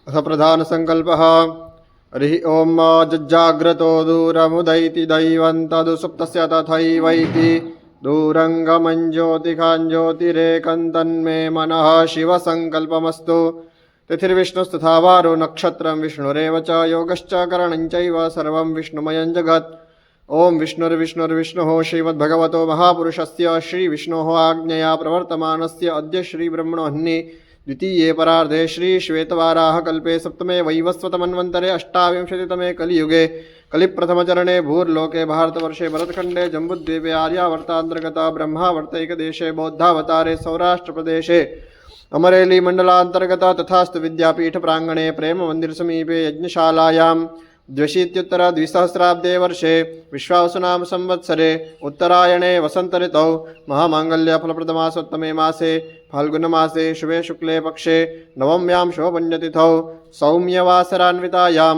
अथ प्रधानसङ्कल्पः। हरिः ॐ जज्जाग्रतो दूरमुदैति दैवं तदुसुप्तस्य तथैवैति दूरङ्गमञ्ज्योतिखाञ्ज्योतिरेकं तन्मे मनः शिवसङ्कल्पमस्तु। तिथिर्विष्णुस्तथा वारो नक्षत्रं विष्णुरेव च योगश्च करणं चैव सर्वं विष्णुमयं जगत्। ओं विष्णुर्विष्णुर्विष्णुः श्रीमद्भगवतो महापुरुषस्य श्रीविष्णोः आज्ञया प्रवर्तमानस्य अद्य श्रीब्रह्मणोऽह्नि द्वितीये परार्धे श्रीश्वेतवाराहकल्पे सप्तमे वैवस्वतमन्वन्तरे अष्टाविंशतितमे कलियुगे कलिप्रथमचरणे भूर्लोके भारतवर्षे भरतखण्डे जम्बुद्वीपे आर्यावर्तान्तर्गता ब्रह्मावर्तैकदेशे बौद्धावतारे सौराष्ट्रप्रदेशे अमरेली मण्डलान्तर्गता तथास्तु विद्यापीठप्राङ्गणे प्रेममन्दिरसमीपे यज्ञशालायां द्व्यशीत्युत्तरद्विसहस्राब्दे वर्षे विश्वावसुनाम संवत्सरे उत्तरायणे वसन्तऋतौ महामाङ्गल्यफलप्रदमासोत्तमे मासे फाल्गुनमासे शुभे शुक्ले पक्षे नवम्यां शुभपुण्यतिथौ सौम्यवासरान्वितायां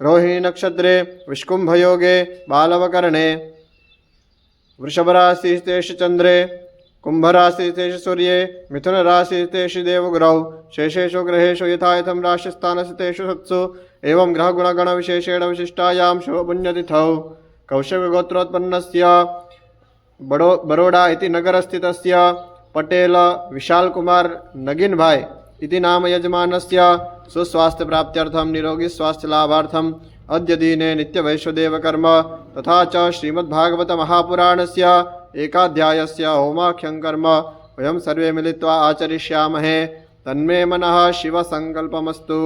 रोहिणीनक्षत्रे विष्कुम्भयोगे बालवकरणे वृषभराशिस्तेषु चन्द्रे कुंभराशिस्तेषु सूर्ये मिथुनराशिस्तेषु देवगुरौ शेषेषु ग्रहेषु यथायथं राशिस्थानस्थितेषु सत्सु एवं ग्रहगुणगणविशेषेण विशिष्टायां शुभपुण्यतिथौ कौशिकगोत्रोत्पन्नस्य बरोडा इति नगरस्थितस्य पटेल विशाल कुमार नगिन भाई इति नाम यजमानस्य सुस्वास्थ्यप्राप्त्यर्थं निरोगी स्वास्थ्यलाभार्थम् अद्य दिने नित्यवैश्वदेवकर्म तथा च श्रीमद्भागवत महापुराणस्य एकाध्यायस्य होमाख्यं कर्म वयं सर्वे मिलित्वा आचरिष्यामहे। तन्मे मनः शिवसङ्कल्पमस्तु।